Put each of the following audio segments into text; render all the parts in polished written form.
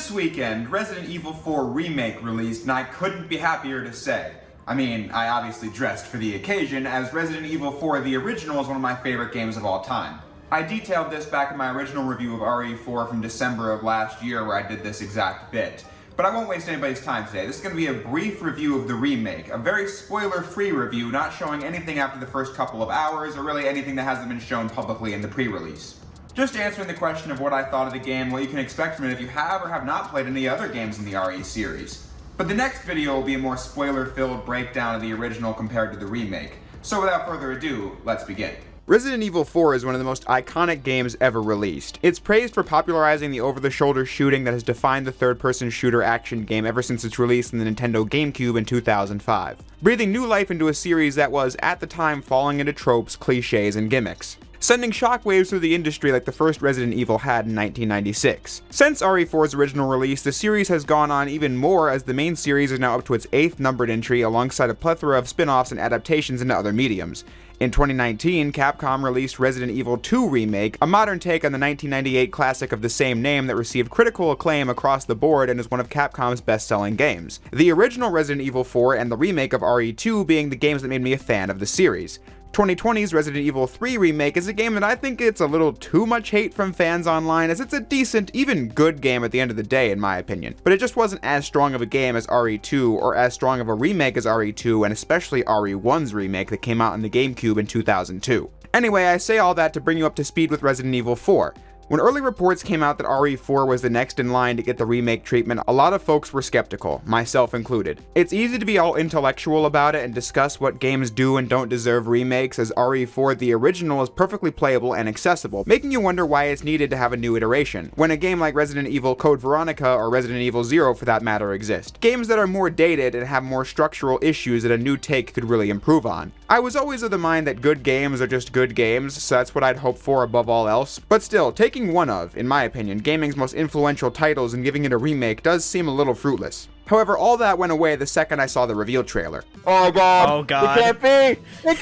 This weekend, Resident Evil 4 Remake released, and I couldn't be happier to say. I mean, I obviously dressed for the occasion, as Resident Evil 4 the original is one of my favorite games of all time. I detailed this back in my original review of RE4 from December of last year where I did this exact bit. But I won't waste anybody's time today. This is going to be a brief review of the remake, a very spoiler-free review, not showing anything after the first couple of hours, or really anything that hasn't been shown publicly in the pre-release. Just answering the question of what I thought of the game, what you can expect from it if you have or have not played any other games in the RE series. But the next video will be a more spoiler-filled breakdown of the original compared to the remake. So without further ado, let's begin. Resident Evil 4 is one of the most iconic games ever released. It's praised for popularizing the over-the-shoulder shooting that has defined the third-person shooter action game ever since its release in the Nintendo GameCube in 2005, breathing new life into a series that was, at the time, falling into tropes, cliches, and gimmicks, sending shockwaves through the industry like the first Resident Evil had in 1996. Since RE4's original release, the series has gone on even more as the main series is now up to its 8th numbered entry alongside a plethora of spin-offs and adaptations into other mediums. In 2019, Capcom released Resident Evil 2 Remake, a modern take on the 1998 classic of the same name that received critical acclaim across the board and is one of Capcom's best-selling games. The original Resident Evil 4 and the remake of RE2 being the games that made me a fan of the series. 2020's Resident Evil 3 Remake is a game that I think gets a little too much hate from fans online, as it's a decent, even good game at the end of the day in my opinion, but it just wasn't as strong of a game as RE2 or as strong of a remake as RE2 and especially RE1's remake that came out on the GameCube in 2002. Anyway, I say all that to bring you up to speed with Resident Evil 4. When early reports came out that RE4 was the next in line to get the remake treatment, a lot of folks were skeptical, myself included. It's easy to be all intellectual about it and discuss what games do and don't deserve remakes, as RE4 the original is perfectly playable and accessible, making you wonder why it's needed to have a new iteration, when a game like Resident Evil Code Veronica or Resident Evil 0 for that matter exist. Games that are more dated and have more structural issues that a new take could really improve on. I was always of the mind that good games are just good games, so that's what I'd hope for above all else, but still, taking one of, in my opinion, gaming's most influential titles and giving it a remake does seem a little fruitless. However, all that went away the second I saw the reveal trailer. Oh god! Oh god! It can't be! It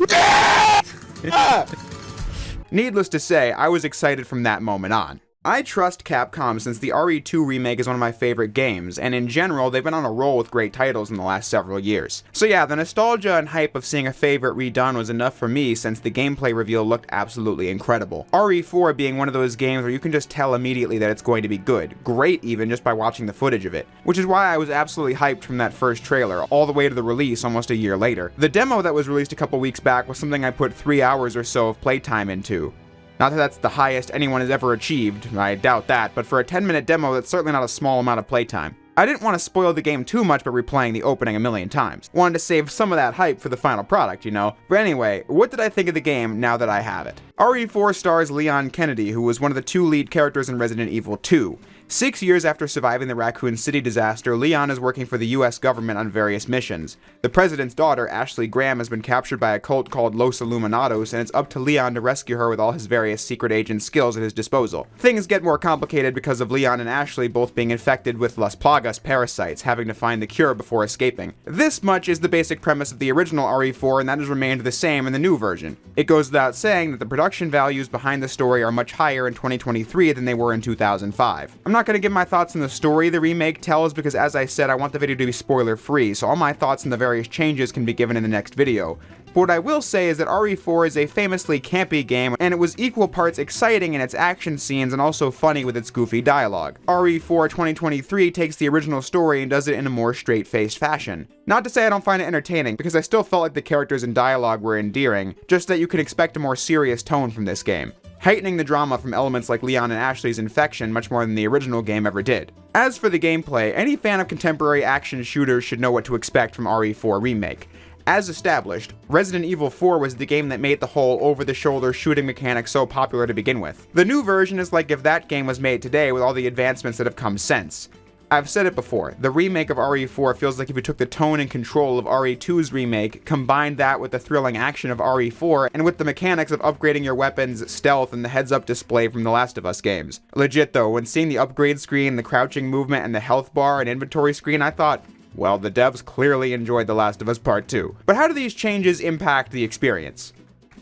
can't be! Needless to say, I was excited from that moment on. I trust Capcom since the RE2 remake is one of my favorite games, and in general, they've been on a roll with great titles in the last several years. So yeah, the nostalgia and hype of seeing a favorite redone was enough for me since the gameplay reveal looked absolutely incredible. RE4 being one of those games where you can just tell immediately that it's going to be good, great even just by watching the footage of it, which is why I was absolutely hyped from that first trailer, all the way to the release almost a year later. The demo that was released a couple weeks back was something I put 3 hours or so of playtime into. Not that that's the highest anyone has ever achieved, I doubt that, but for a 10-minute demo, that's certainly not a small amount of playtime. I didn't want to spoil the game too much by replaying the opening a million times. Wanted to save some of that hype for the final product, you know? But anyway, what did I think of the game now that I have it? RE4 stars Leon Kennedy, who was one of the 2 lead characters in Resident Evil 2. 6 years after surviving the Raccoon City disaster, Leon is working for the US government on various missions. The president's daughter, Ashley Graham, has been captured by a cult called Los Illuminados, and it's up to Leon to rescue her with all his various secret agent skills at his disposal. Things get more complicated because of Leon and Ashley both being infected with Las Plagas parasites, having to find the cure before escaping. This much is the basic premise of the original RE4, and that has remained the same in the new version. It goes without saying that the production values behind the story are much higher in 2023 than they were in 2005. I'm not going to give my thoughts on the story the remake tells because, as I said, I want the video to be spoiler-free, so all my thoughts on the various changes can be given in the next video. But what I will say is that RE4 is a famously campy game, and it was equal parts exciting in its action scenes and also funny with its goofy dialogue. RE4 2023 takes the original story and does it in a more straight-faced fashion. Not to say I don't find it entertaining, because I still felt like the characters and dialogue were endearing, just that you can expect a more serious tone from this game, heightening the drama from elements like Leon and Ashley's infection much more than the original game ever did. As for the gameplay, any fan of contemporary action shooters should know what to expect from RE4 Remake. As established, Resident Evil 4 was the game that made the whole over-the-shoulder shooting mechanic so popular to begin with. The new version is like if that game was made today with all the advancements that have come since. I've said it before, the remake of RE4 feels like if you took the tone and control of RE2's remake, combined that with the thrilling action of RE4, and with the mechanics of upgrading your weapons, stealth, and the heads-up display from the Last of Us games. Legit though, when seeing the upgrade screen, the crouching movement, and the health bar and inventory screen, I thought, well, the devs clearly enjoyed The Last of Us Part 2. But how do these changes impact the experience?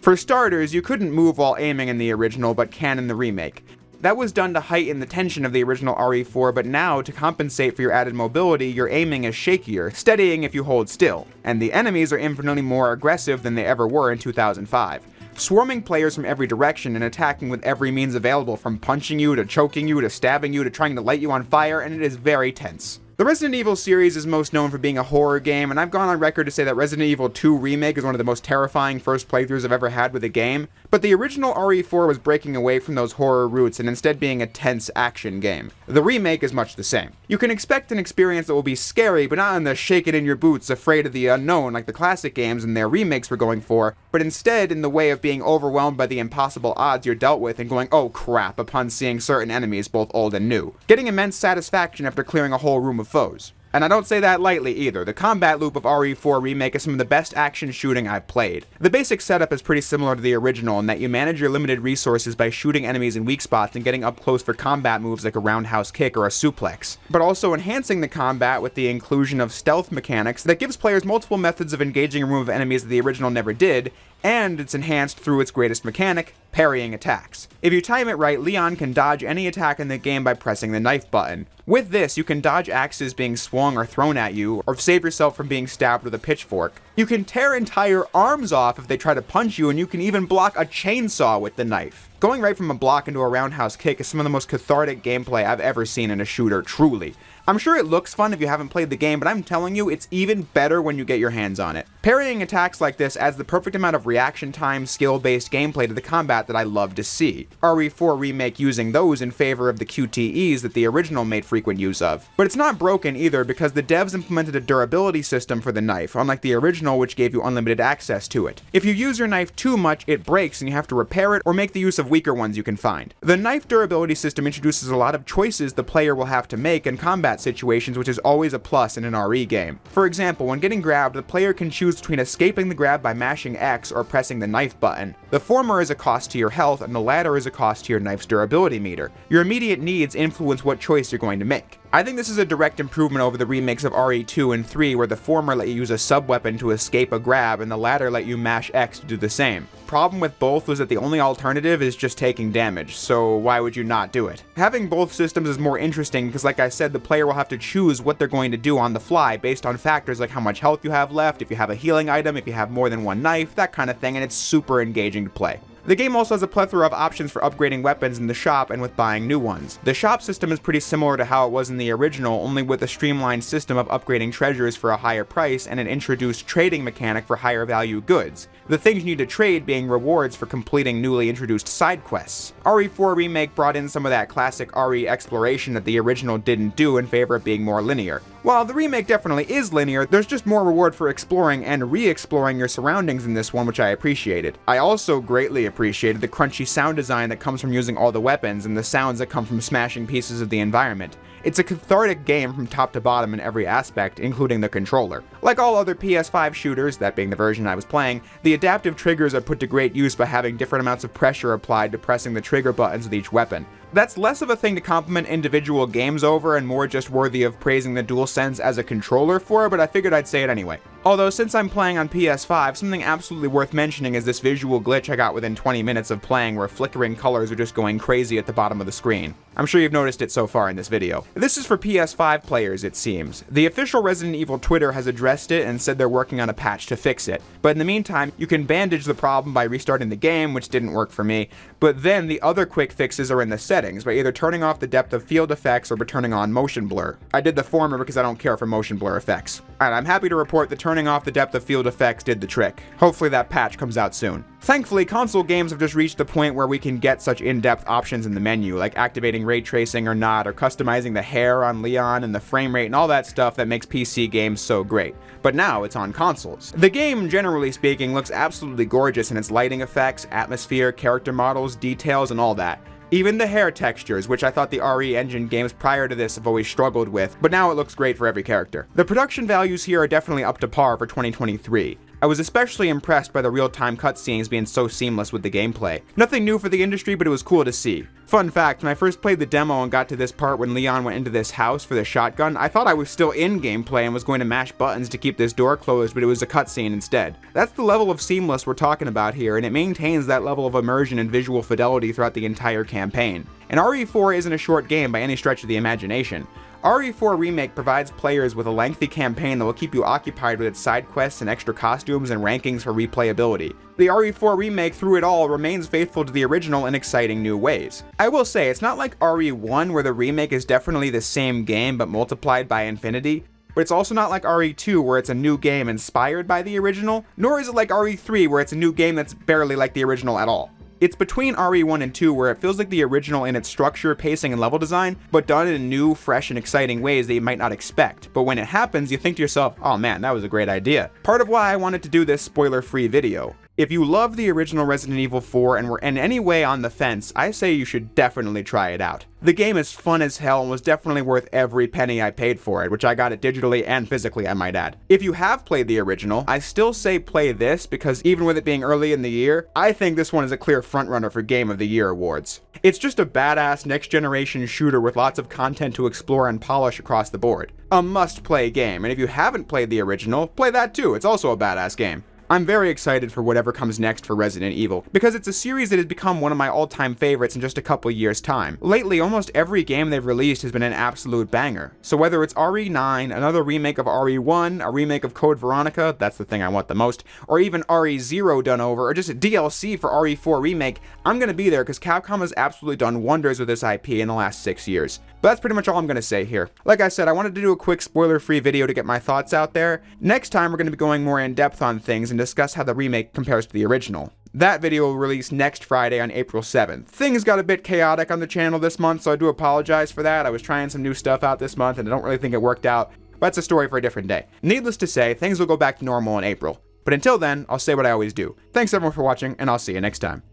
For starters, you couldn't move while aiming in the original, but can in the remake. That was done to heighten the tension of the original RE4, but now, to compensate for your added mobility, your aiming is shakier, steadying if you hold still, and the enemies are infinitely more aggressive than they ever were in 2005. Swarming players from every direction and attacking with every means available, from punching you to choking you to stabbing you to trying to light you on fire, and it is very tense. The Resident Evil series is most known for being a horror game, and I've gone on record to say that Resident Evil 2 Remake is one of the most terrifying first playthroughs I've ever had with a game, but the original RE4 was breaking away from those horror roots and instead being a tense action game. The remake is much the same. You can expect an experience that will be scary, but not in the shake it in your boots, afraid of the unknown like the classic games and their remakes were going for, but instead in the way of being overwhelmed by the impossible odds you're dealt with and going, oh crap, upon seeing certain enemies both old and new. Getting immense satisfaction after clearing a whole room of foes. And I don't say that lightly either. The combat loop of RE4 Remake is some of the best action shooting I've played. The basic setup is pretty similar to the original in that you manage your limited resources by shooting enemies in weak spots and getting up close for combat moves like a roundhouse kick or a suplex, but also enhancing the combat with the inclusion of stealth mechanics that gives players multiple methods of engaging a room of enemies that the original never did, and it's enhanced through its greatest mechanic, parrying attacks. If you time it right, Leon can dodge any attack in the game by pressing the knife button. With this, you can dodge axes being swung or thrown at you, or save yourself from being stabbed with a pitchfork. You can tear entire arms off if they try to punch you, and you can even block a chainsaw with the knife. Going right from a block into a roundhouse kick is some of the most cathartic gameplay I've ever seen in a shooter, truly. I'm sure it looks fun if you haven't played the game, but I'm telling you, it's even better when you get your hands on it. Parrying attacks like this adds the perfect amount of reaction time, skill-based gameplay to the combat that I love to see. RE4 Remake using those in favor of the QTEs that the original made frequent use of. But it's not broken either because the devs implemented a durability system for the knife, unlike the original which gave you unlimited access to it. If you use your knife too much, it breaks and you have to repair it or make the use of weaker ones you can find. The knife durability system introduces a lot of choices the player will have to make in combat situations, which is always a plus in an RE game. For example, when getting grabbed, the player can choose between escaping the grab by mashing X or pressing the knife button. The former is a cost to your health, and the latter is a cost to your knife's durability meter. Your immediate needs influence what choice you're going to make. I think this is a direct improvement over the remakes of RE2 and 3, where the former let you use a sub-weapon to escape a grab, and the latter let you mash X to do the same. Problem with both was that the only alternative is just taking damage, so why would you not do it? Having both systems is more interesting because, like I said, the player will have to choose what they're going to do on the fly based on factors like how much health you have left, if you have a healing item, if you have more than one knife, that kind of thing, and it's super engaging to play. The game also has a plethora of options for upgrading weapons in the shop and with buying new ones. The shop system is pretty similar to how it was in the original, only with a streamlined system of upgrading treasures for a higher price and an introduced trading mechanic for higher value goods. The things you need to trade being rewards for completing newly introduced side quests. RE4 Remake brought in some of that classic RE exploration that the original didn't do in favor of being more linear. While the remake definitely is linear, there's just more reward for exploring and re-exploring your surroundings in this one, which I appreciated. I also greatly appreciated the crunchy sound design that comes from using all the weapons and the sounds that come from smashing pieces of the environment. It's a cathartic game from top to bottom in every aspect, including the controller. Like all other PS5 shooters, that being the version I was playing, the adaptive triggers are put to great use by having different amounts of pressure applied to pressing the trigger buttons with each weapon. That's less of a thing to compliment individual games over and more just worthy of praising the DualSense as a controller for, but I figured I'd say it anyway. Although since I'm playing on PS5, something absolutely worth mentioning is this visual glitch I got within 20 minutes of playing where flickering colors are just going crazy at the bottom of the screen. I'm sure you've noticed it so far in this video. This is for PS5 players, it seems. The official Resident Evil Twitter has addressed it and said they're working on a patch to fix it. But in the meantime, you can bandage the problem by restarting the game, which didn't work for me, but then the other quick fixes are in the settings, by either turning off the depth of field effects or by turning on motion blur. I did the former because I don't care for motion blur effects. And I'm happy to report that turning off the depth of field effects did the trick. Hopefully that patch comes out soon. Thankfully, console games have just reached the point where we can get such in-depth options in the menu, like activating ray tracing or not, or customizing the hair on Leon and the frame rate and all that stuff that makes PC games so great. But now it's on consoles. The game, generally speaking, looks absolutely gorgeous in its lighting effects, atmosphere, character models, details, and all that. Even the hair textures, which I thought the RE Engine games prior to this have always struggled with, but now it looks great for every character. The production values here are definitely up to par for 2023. I was especially impressed by the real-time cutscenes being so seamless with the gameplay. Nothing new for the industry, but it was cool to see. Fun fact, when I first played the demo and got to this part when Leon went into this house for the shotgun, I thought I was still in gameplay and was going to mash buttons to keep this door closed, but it was a cutscene instead. That's the level of seamless we're talking about here, and it maintains that level of immersion and visual fidelity throughout the entire campaign. And RE4 isn't a short game by any stretch of the imagination. RE4 Remake provides players with a lengthy campaign that will keep you occupied with its side quests and extra costumes and rankings for replayability. The RE4 Remake, through it all, remains faithful to the original in exciting new ways. I will say, it's not like RE1 where the remake is definitely the same game but multiplied by infinity, but it's also not like RE2 where it's a new game inspired by the original, nor is it like RE3 where it's a new game that's barely like the original at all. It's between RE1 and 2 where it feels like the original in its structure, pacing, and level design, but done in new, fresh, and exciting ways that you might not expect. But when it happens, you think to yourself, oh man, that was a great idea. Part of why I wanted to do this spoiler-free video. If you love the original Resident Evil 4 and were in any way on the fence, I say you should definitely try it out. The game is fun as hell and was definitely worth every penny I paid for it, which I got it digitally and physically, I might add. If you have played the original, I still say play this because even with it being early in the year, I think this one is a clear frontrunner for Game of the Year awards. It's just a badass next-generation shooter with lots of content to explore and polish across the board. A must-play game, and if you haven't played the original, play that too, it's also a badass game. I'm very excited for whatever comes next for Resident Evil, because it's a series that has become one of my all-time favorites in just a couple years' time. Lately, almost every game they've released has been an absolute banger. So whether it's RE9, another remake of RE1, a remake of Code Veronica, that's the thing I want the most, or even RE0 done over, or just a DLC for RE4 Remake, I'm gonna be there because Capcom has absolutely done wonders with this IP in the last 6 years. But that's pretty much all I'm gonna say here. Like I said, I wanted to do a quick spoiler-free video to get my thoughts out there. Next time, we're gonna be going more in-depth on things and discuss how the remake compares to the original. That video will release next Friday on April 7th. Things got a bit chaotic on the channel this month, so I do apologize for that. I was trying some new stuff out this month and I don't really think it worked out, but that's a story for a different day. Needless to say, things will go back to normal in April. But until then, I'll say what I always do. Thanks everyone for watching, and I'll see you next time.